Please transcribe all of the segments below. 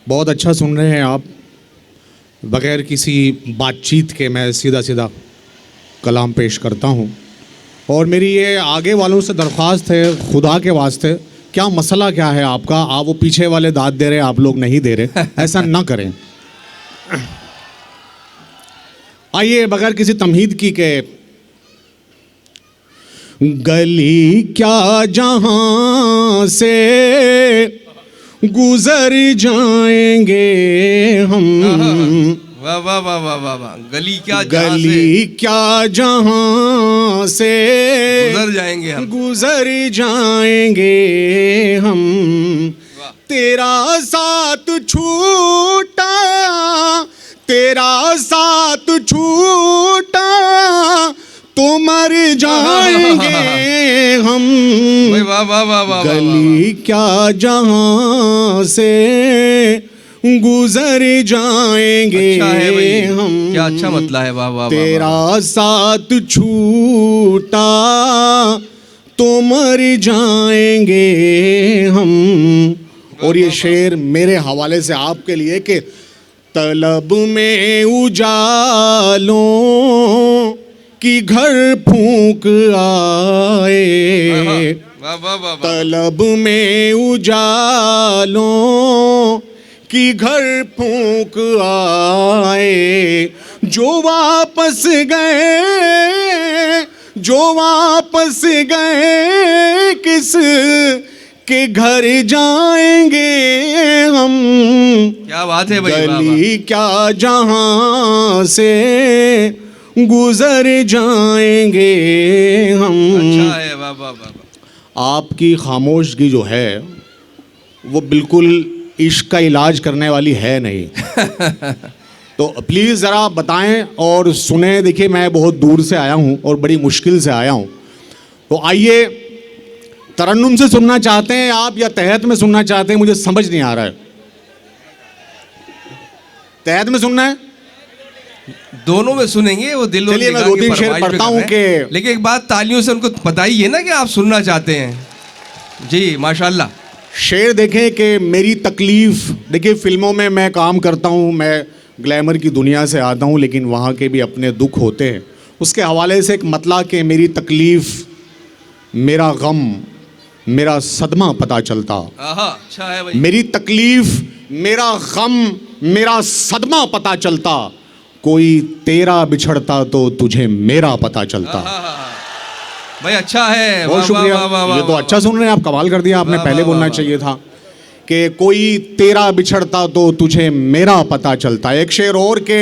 बहुत अच्छा सुन रहे हैं आप। बगैर किसी बातचीत के मैं सीधा सीधा कलाम पेश करता हूँ। और मेरी ये आगे वालों से दरख्वास्त है, खुदा के वास्ते, क्या मसला क्या है आपका? आप वो पीछे वाले दाद दे रहे, आप लोग नहीं दे रहे, ऐसा ना करें। आइए बगैर किसी तमहीद की के गली क्या जहां से गुजर जाएंगे हम। वाह वाह वाह वाह वाह वाह। गली क्या जहां से गुजर जाएंगे हम। तेरा साथ छूटा, तेरा साथ छूटा तो मर जाएंगे हम। वाह वाह वाह वाह। गली क्या जहां से गुजर जाएंगे हम। क्या अच्छा मतलब है। वाह वाह। तेरा साथ छूटा तो मर जाएंगे हम। और ये शेर मेरे हवाले से आपके लिए कि तलब में उजालों की घर फूंक आए। तलब में उजालों की घर फूंक आए। जो वापस गए, जो वापस गए किस के घर जाएंगे हम। क्या बात है भाई। गली क्या जहां से गुजर जाएंगे हम। अच्छा है। वाह वाह वाह। आपकी खामोशगी जो है वो बिल्कुल इश्क का इलाज करने वाली है नहीं। तो प्लीज़ ज़रा बताएं और सुने। देखिए मैं बहुत दूर से आया हूँ और बड़ी मुश्किल से आया हूँ। तो आइए, तरन्नुम से सुनना चाहते हैं आप या तहत में सुनना चाहते हैं? मुझे समझ नहीं आ रहा है। तहत में सुनना है? दोनों में सुनेंगे। वो दिल। चलिए मैं 2-3 शेर पढ़ता हूँ कि लेकिन एक बात तालियों से उनको बताइए ना कि आप सुनना चाहते हैं। जी माशाल्लाह। शेर देखें कि मेरी तकलीफ़। देखिए फिल्मों में मैं काम करता हूँ, मैं ग्लैमर की दुनिया से आता हूँ, लेकिन वहाँ के भी अपने दुख होते हैं। उसके हवाले से एक मतलब कि मेरी तकलीफ़, मेरा गम, मेरा सदमा पता चलता। अच्छा है भाई। मेरी तकलीफ़, मेरा गम, मेरा सदमा पता चलता। कोई तेरा बिछड़ता तो तुझे मेरा पता चलता। भाई अच्छा है। बहुत शुक्रिया। ये तो अच्छा सुन रहे हैं आप, कमाल कर दिया आपने। पहले बोलना चाहिए था कि कोई तेरा बिछड़ता तो तुझे मेरा पता चलता। एक शेर और के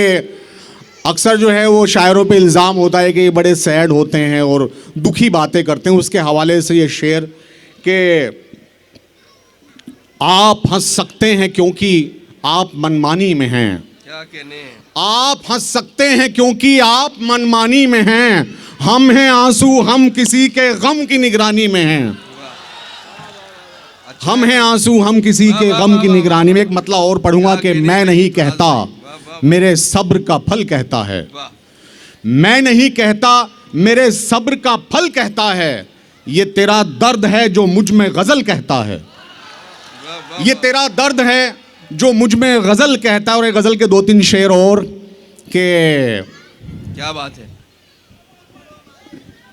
अक्सर जो है वो शायरों पे इल्ज़ाम होता है कि ये बड़े सैड होते हैं और दुखी बातें करते हैं। उसके हवाले से ये शेर कि आप हंस सकते हैं क्योंकि आप मनमानी में हैं। क्या कहने। आप हंस सकते हैं क्योंकि आप मनमानी में हैं। हम हैं आंसू, हम किसी के गम की निगरानी में हैं। हम हैं आंसू, हम किसी के गम की निगरानी में। एक मतलब और पढ़ूंगा कि मैं नहीं कहता, मेरे सब्र का फल कहता है। मैं नहीं कहता, मेरे सब्र का फल कहता है। ये तेरा दर्द है जो मुझ में गजल कहता है। ये तेरा दर्द है जो मुझ में गजल कहता है। और एक गजल के 2-3 शेर और के। क्या बात है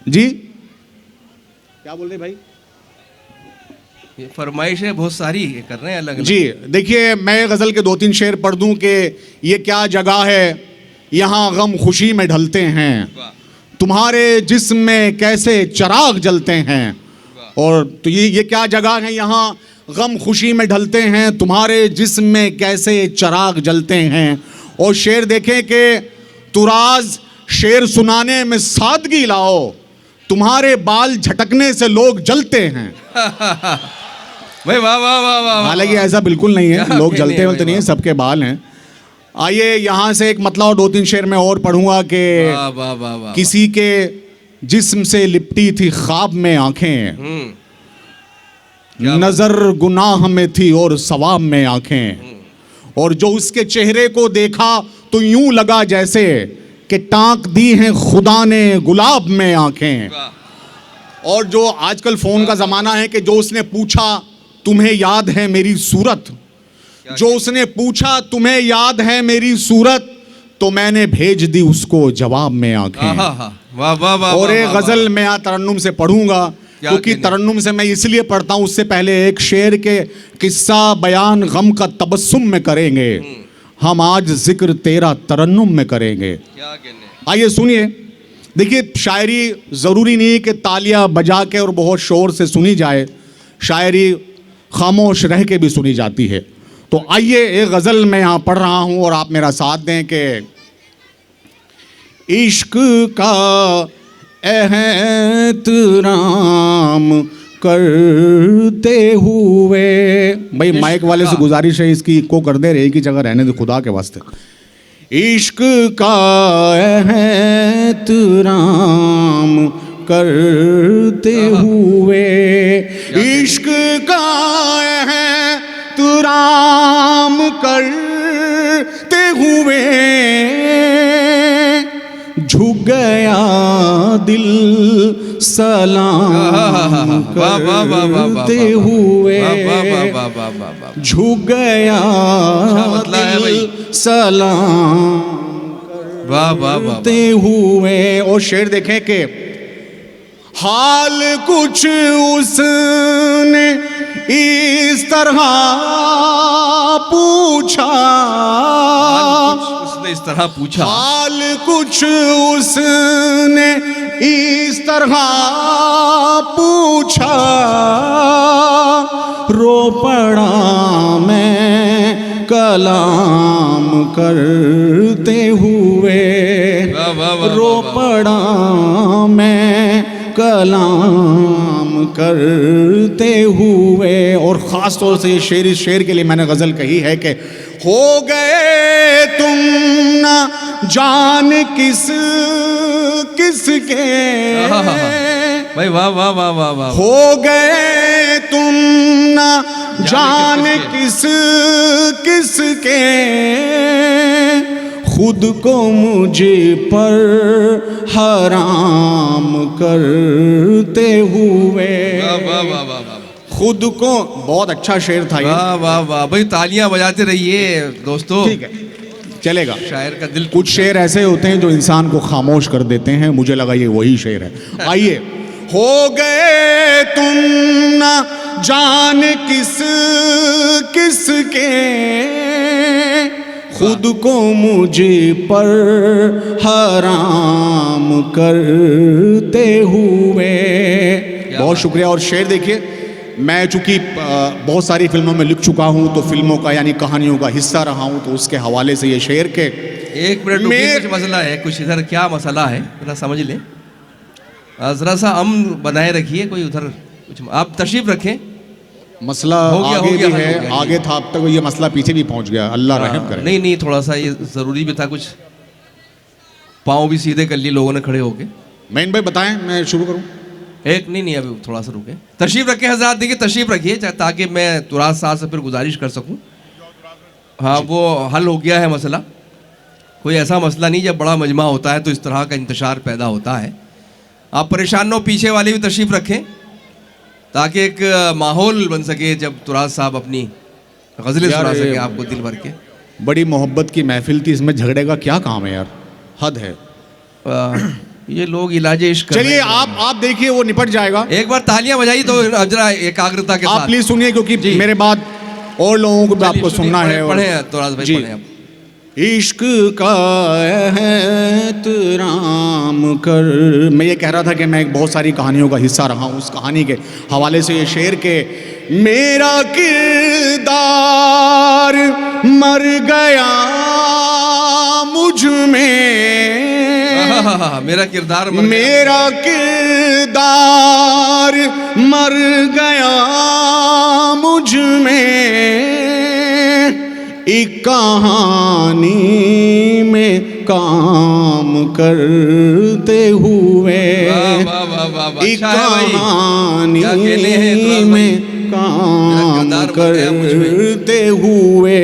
जी, क्या बोल रहे भाई? ये फरमाइशें बहुत सारी कर रहे हैं अलग अलग। जी देखिए मैं गजल के 2-3 शेर पढ़ दूं कि ये क्या जगह है यहाँ गम खुशी में ढलते हैं। तुम्हारे जिस्म में कैसे चिराग जलते हैं। और तो ये क्या जगह है यहाँ गम खुशी में ढलते हैं। तुम्हारे जिस्म में कैसे चिराग जलते हैं। और शेर देखें कि तुराज शेर सुनाने में सादगी लाओ। तुम्हारे बाल झटकने से लोग जलते हैं। भाई वाह वाह वाह वाह। हालांकि ऐसा बिल्कुल नहीं है, लोग जलते हुए तो नहीं है, सबके बाल हैं। आइए यहाँ से एक मतलब और 2-3 शेर में और पढ़ूंगा कि किसी के जिस्म से लिपटी थी ख्वाब में आंखें। नजर गुनाह में थी और सवाब में आंखें। और जो उसके चेहरे को देखा तो यूं लगा जैसे कि टांक दी हैं खुदा ने गुलाब में आंखें। और जो आजकल फ़ोन का ज़माना है कि जो उसने पूछा तुम्हें याद है मेरी सूरत, जो उसने पूछा तुम्हें याद है मेरी सूरत, तो मैंने भेज दी उसको जवाब में आंखें। वाह वाह वाह। और एक वाह, गजल मैं यहाँ तरन्नुम से पढ़ूंगा, क्योंकि कहने। तरन्नुम से मैं इसलिए पढ़ता हूं, उससे पहले एक शेर के किस्सा बयान गम का तबस्सुम में करेंगे। हम आज जिक्र तेरा तरन्नुम में करेंगे। क्या कहने। आइए सुनिए। देखिए, शायरी ज़रूरी नहीं कि तालियां बजा के और बहुत शोर से सुनी जाए, शायरी खामोश रह के भी सुनी जाती है। तो आइए एक गज़ल मैं यहाँ पढ़ रहा हूँ और आप मेरा साथ दें कि इश्क का एहतराम करते हुए, भाई माइक वाले से गुजारिश है इसकी इको कर दे, एक ही जगह रहने दे खुदा के वास्ते। इश्क का एहतराम करते हुए, इश्क का एहतराम करते हुए, झुक गया दिल सलाम करते हुए, झुक गया दिल सलाम करते हुए। और शेर देखें कि हाल कुछ उसने इस तरह पूछा, उसने इस तरह पूछा, हाल कुछ उसने इस तरह पूछा, रो पड़ा मैं कलाम करते हुए, रो पड़ा मैं कलाम करते हुए। और ख़ास तौर से ये शेर, इस शेर के लिए मैंने गज़ल कही है कि हो गए तुम ना जान किस किस के, भाई वाह वाह वाह वाह वाह। हो गए तुम ना जान किस किस के, खुद को मुझे पर हराम करते हुए, खुद को। बहुत अच्छा शेर था ये। वाह वाह वाह भाई, तालियां बजाते रहिए दोस्तों। ठीक है, चलेगा। शायर का दिल। कुछ शेर ऐसे होते हैं जो इंसान को खामोश कर देते हैं, मुझे लगा ये वही शेर है। आइए। हो गए तुम ना जान किस किस के, खुद को मुझे पर हराम करते हुए। बहुत शुक्रिया। और शेर देखिए, मैं चूंकि बहुत सारी फिल्मों में लिख चुका हूं, तो फिल्मों का यानी कहानियों का हिस्सा रहा हूं, तो उसके हवाले से ये शेर के। एक मिनट रुकिए, कुछ मसला है, कुछ इधर क्या मसला है जरा समझ लें। जरा सा अमन बनाए रखिए, कोई उधर कुछ आप तशरीफ रखें। मसला हो गया, आगे हो गया, भी हो है, गया, आगे था, अब तक ये मसला पीछे भी पहुंच गया। अल्लाह रहम करे। नहीं नहीं, थोड़ा सा ये ज़रूरी भी था, कुछ पाँव भी सीधे कर लिए लोगों ने खड़े होके। मैन भाई बताएं, मैं शुरू करूं? एक नहीं नहीं, अभी थोड़ा सा रुके, तशरीफ रखें हज़रात। देखिए तशरीफ रखिए, ताकि मैं तुराज साहब से फिर गुजारिश कर सकूं। हाँ, वो हल हो गया है मसला। कोई ऐसा मसला नहीं, जब बड़ा मजमा होता है तो इस तरह का इंतशार पैदा होता है। आप परेशान हो, पीछे वाले भी तशरीफ रखें, ताकि एक माहौल बन सके जब तुराज साहब अपनी गज़लें सुना सके आपको दिल भर के। बड़ी मोहब्बत की महफिल थी, इसमें झगड़े का क्या काम है यार, हद है। ये लोग इलाजे इश्क कर रहे चलिए हैं। आप देखिए, वो निपट जाएगा। एक बार तालियां बजाइए तो जरा एकाग्रता के आप साथ। प्लीज सुनिए, क्योंकि जी। मेरे बाद और लोगों को भी आपको सुनना है। और पढ़े तुराज भाई, जी। पढ़े आप। इश्क का एहतराम कर, मैं ये कह रहा था कि मैं एक बहुत सारी कहानियों का हिस्सा रहा हूँ, उस कहानी के हवाले से ये शेर के। मेरा किरदार मर गया मुझ में, मेरा किरदार मेरा किरदार मर गया मुझ में, एक कहानी में काम करते हुए, एक कहानी में काम करते हुए,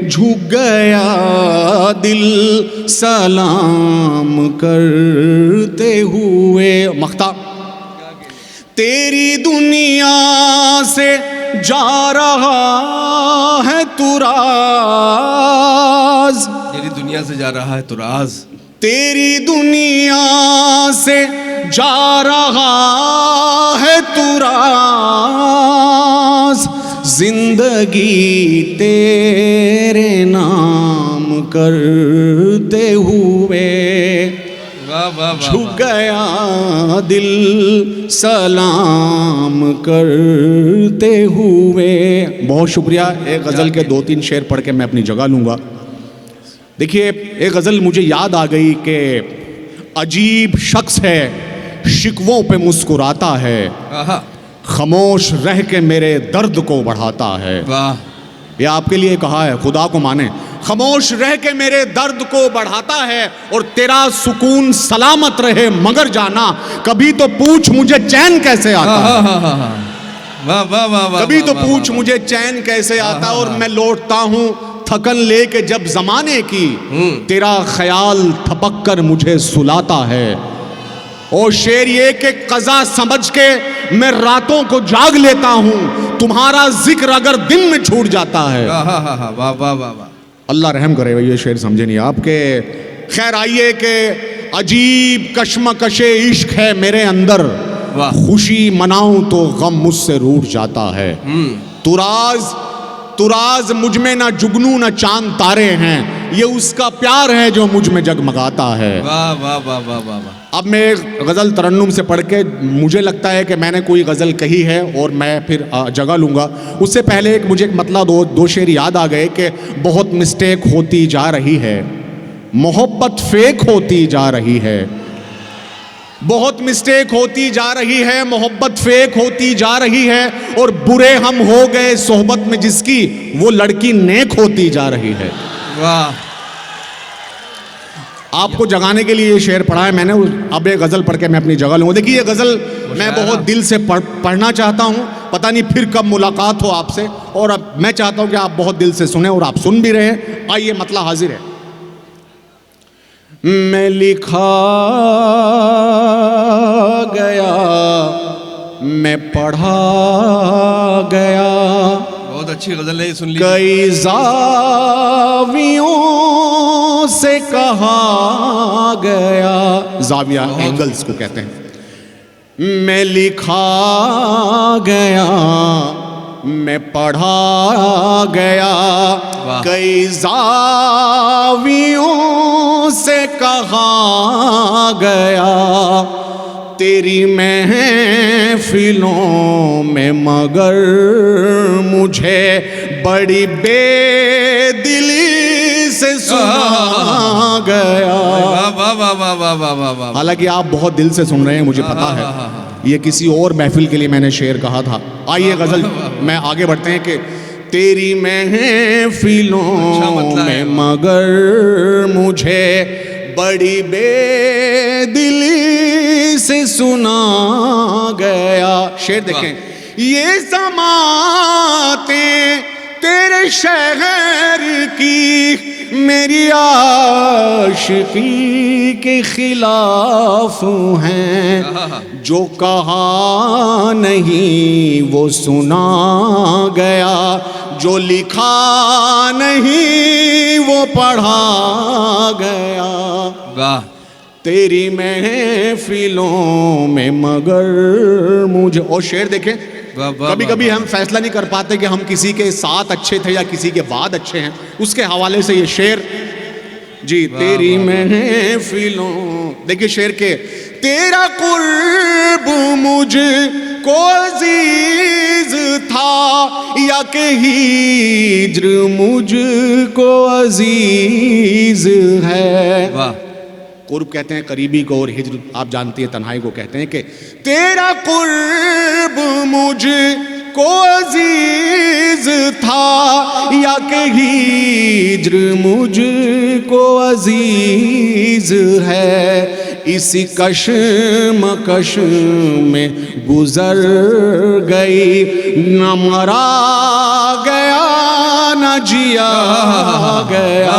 झुक गया दिल सलाम करते हुए। मख्ता। तेरी दुनिया से जा रहा है तू राज, तेरी दुनिया से जा रहा है तो राज, तेरी दुनिया से जा रहा है तू राज, जिंदगी तेरे नाम करते हुए वाह वाह झुक गया दिल सलाम करते हुए। बहुत शुक्रिया। एक गज़ल के 2-3 शेर पढ़ के मैं अपनी जगह लूँगा। देखिए, एक गज़ल मुझे याद आ गई कि अजीब शख्स है, शिकवों पे मुस्कुराता है, खामोश रह के मेरे दर्द को बढ़ाता है। वाह, ये आपके लिए कहा है, खुदा को माने। खामोश रह के मेरे दर्द को बढ़ाता है और तेरा सुकून सलामत रहे मगर जाना, कभी तो पूछ मुझे चैन कैसे आता है। वाह वाह वाह, कभी तो पूछ मुझे चैन कैसे आता, और मैं लौटता हूँ थकन लेके जब जमाने की, तेरा ख्याल थपक कर मुझे सुलाता है। और शेर ये कि कज़ा समझ के मैं रातों को जाग लेता हूँ, तुम्हारा जिक्र अगर दिन में छूट जाता है। वाह वाह वाह वाह, अल्लाह रहम करे। ये शेर समझे नहीं आपके। खैर, आइए कि अजीब कश्मकशे इश्क है मेरे अंदर, खुशी मनाऊं तो गम मुझसे रूठ जाता है। तुराज मुझ में ना जुगनू ना चांद तारे हैं, ये उसका प्यार है जो मुझ में जगमगाता है। वाह वाह वाह वाह वाह। अब मैं एक गज़ल तरन्नुम से पढ़ के, मुझे लगता है कि मैंने कोई गज़ल कही है और मैं फिर जगह लूँगा। उससे पहले मुझे एक मतलब दो शेर याद आ गए कि बहुत मिस्टेक होती जा रही है, मोहब्बत फेक होती जा रही है। बहुत मिस्टेक होती जा रही है, मोहब्बत फेक होती जा रही है, और बुरे हम हो गए सोहबत में जिसकी, वो लड़की नेक होती जा रही है। वाह, आपको जगाने के लिए ये शेर पढ़ा है मैंने। अब एक गज़ल पढ़ के मैं अपनी जगह लूँगा। देखिए, ये गज़ल मैं बहुत दिल से पढ़ना चाहता हूँ। पता नहीं फिर कब मुलाकात हो आपसे, और अब मैं चाहता हूँ कि आप बहुत दिल से सुने और आप सुन भी रहे हैं। आइए, मतलब हाजिर है। मैं लिखा गया, मैं पढ़ा गया, बहुत अच्छी गज़ल है, सुन लीजिए। कई ज़ावियों से कहा गया, ज़ाविया एंगल्स को कहते हैं। मैं लिखा गया, मैं पढ़ा गया, कई ज़ावियों से कहा गया, तेरी महफिलों में मगर मुझे बड़ी बेदिली से सुना गया। हालांकि आप बहुत दिल से सुन रहे हैं, मुझे पता है। ये किसी और महफिल के लिए मैंने शेर कहा था। आइए गज़ल में आगे बढ़ते हैं कि तेरी महफिलों में मगर मुझे बड़ी बेदिली से सुना गया। शेर देखें, ये समाते तेरे शहर की मेरी आशिकी के खिलाफ हैं, जो कहा नहीं वो सुना गया, जो लिखा नहीं वो पढ़ा गया। वाह, तेरी महफिलों में मगर मुझे। और शेर देखें, कभी कभी हम फैसला नहीं कर पाते कि हम किसी के साथ अच्छे थे या किसी के बाद अच्छे हैं। उसके हवाले से ये शेर जी, तेरी महफिलों। देखिए शेर के, तेरा कुर्ब मुझको अजीज था या कि हिज्र मुझको अजीज है। वाह, कुर्ब कहते हैं करीबी को, और हिज्र आप जानती हैं तन्हाई को कहते हैं। कि तेरा कुर्ब मुझको अजीज था या कि हिज्र मुझको अजीज है, इसी कश्मकश में गुजर गई, न मरा गया न जिया गया,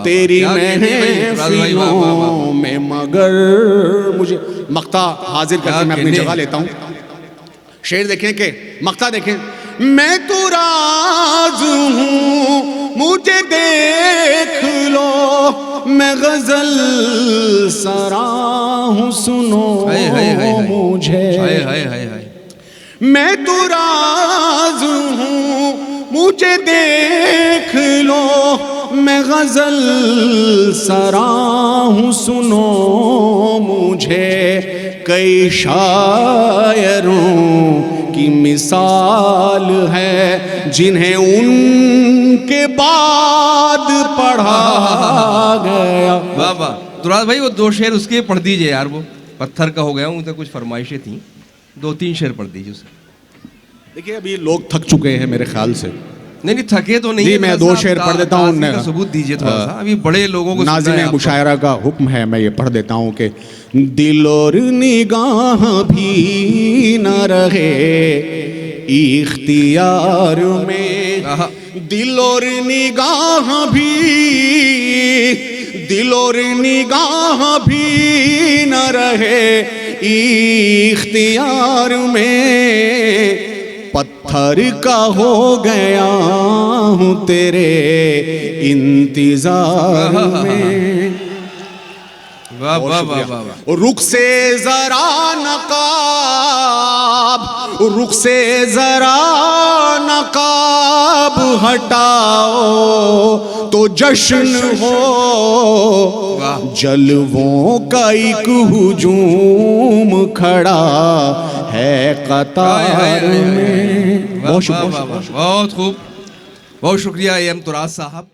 तेरी महफिलों में मगर मुझे। मक्ता हाजिर करके मैं अपनी जगह लेता हूँ। शेर देखें कि मक्ता देखें, मैं तो राज सरा हूँ सुनो हाय हाय हाय हाय। मुझे, हाय हाय हाय हाय। मैं तो राज हूँ मुझे देख लो, मैं गजल सरा हूँ सुनो मुझे। कई शायरों की मिसाल है जिन्हें उनके बाद पढ़ा गया। वाह वाह तुराज भाई, वो 2 शेर उसके पढ़ दीजिए यार, वो पत्थर का हो गया हूँ तो कुछ फरमाइशें थी, 2-3 शेर पढ़ दीजिए उसे। देखिए अभी लोग थक चुके हैं मेरे ख्याल से। नहीं नहीं थके तो नहीं जी है, मैं मेरा 2 साहब, शेर पढ़ देता हूँ। ताज़ी का सबूत दीजिए थोड़ा सा, अभी बड़े लोगों को सुनना है नाज़िम आपको। मुशायरा का हुक्म है, मैं ये पढ़ देता हूँ कि दिल और निगाह भी न रहे इख्तियार में, आहा। दिल और निगाह भी, दिल और निगाह भी न रहे इख्तियार में, पत्थर का हो गया हूँ तेरे इंतजार में। वाह वाह वाह वाह वाह। रुख से जरा नकाब, रुख से जरा नकाब हटाओ तो जश्न हो, वाह। जलवों का एक हुजूम खड़ा है हाय, हाय, कतार हाय, हाय। में। वाह, वाह, वाह, वाह। बहुत खूब, बहुत शुक्रिया AM तुराज साहब।